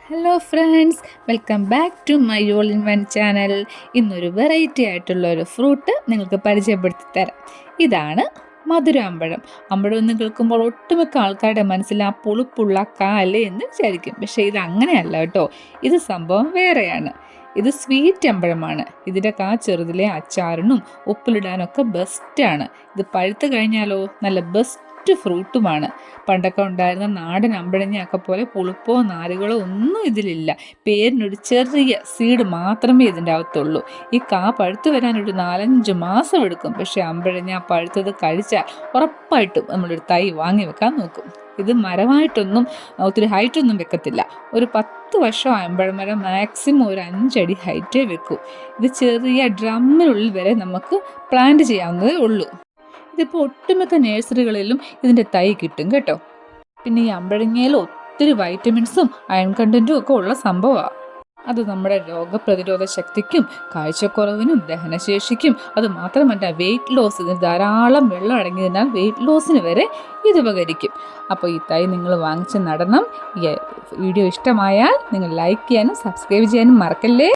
Hello friends, welcome back to my all in one channel. ഇന്നൊരു variety ആയിട്ടുള്ള ഒരു fruit നിങ്ങൾക്ക് പരിചയപ്പെടുത്തി തരാം. ഇതാണ് മധുരാമ്പഴം. അമ്പഴം എന്ന് കേൾക്കുമ്പോൾ ഒട്ടുമിക്ക ആൾക്കാരുടെ മനസ്സിൽ ആ പുളിപ്പുള്ള കാല് എന്ന് വിചാരിക്കും. പക്ഷേ ഇത് അങ്ങനെയല്ല കേട്ടോ. ഇത് സംഭവം വേറെയാണ്. ഇത് സ്വീറ്റ് അമ്പഴമാണ്. ഇതിൻ്റെ ചെറുതിലെ അച്ചാറിനും ഉപ്പിലിടാനൊക്കെ ബെസ്റ്റാണ്. ഇത് പഴുത്ത് കഴിഞ്ഞാലോ നല്ല ബെസ്റ്റ് ഫ്രൂട്ടുമാണ്. പണ്ടൊക്കെ ഉണ്ടായിരുന്ന നാടൻ അമ്പഴങ്ങയൊക്കെ പോലെ പുളിപ്പോ നാരുകളോ ഒന്നും ഇതിലില്ല. പേരിനൊരു ചെറിയ സീഡ് മാത്രമേ ഇതിൻ്റെ അകത്തുള്ളൂ. ഈ പഴുത്ത് വരാനൊരു 4-5 മാസം എടുക്കും. പക്ഷേ അമ്പഴങ്ങ പഴുത്തത് കഴിച്ചാൽ ഉറപ്പായിട്ടും നമ്മളൊരു തൈ വാങ്ങി വെക്കാൻ നോക്കും. ഇത് മരമായിട്ടൊന്നും ഒത്തിരി ഹൈറ്റൊന്നും വെക്കത്തില്ല. ഒരു 10 വർഷം ആകുമ്പോഴമരം മാക്സിമം ഒരു 5 അടി ഹൈറ്റേ വെക്കൂ. ഇത് ചെറിയ ഡ്രമ്മിനുള്ളിൽ വരെ നമുക്ക് പ്ലാന്റ് ചെയ്യാവുന്നതേ ഉള്ളൂ. ഇതിപ്പോൾ ഒട്ടുമിക്ക നഴ്സറികളിലും ഇതിൻ്റെ തൈ കിട്ടും കേട്ടോ. പിന്നെ ഈ അമ്പഴങ്ങയിൽ ഒത്തിരി വൈറ്റമിൻസും അയൺ കണ്ടൻറ്റും ഒക്കെ ഉള്ള സംഭവമാണ്. അത് നമ്മുടെ രോഗപ്രതിരോധ ശക്തിക്കും കാഴ്ചക്കുറവിനും ദഹനശേഷിക്കും അത് മാത്രമല്ല വെയിറ്റ് ലോസ്, ഇതിന് ധാരാളം വെള്ളം അടങ്ങിയതിനാൽ വെയിറ്റ് ലോസിന് വരെ ഇത് ഉപകരിക്കും. അപ്പോൾ ഈ തൈ നിങ്ങൾ വാങ്ങിച്ച് നടണം. ഈ വീഡിയോ ഇഷ്ടമായാൽ നിങ്ങൾ ലൈക്ക് ചെയ്യാനും സബ്സ്ക്രൈബ് ചെയ്യാനും മറക്കല്ലേ.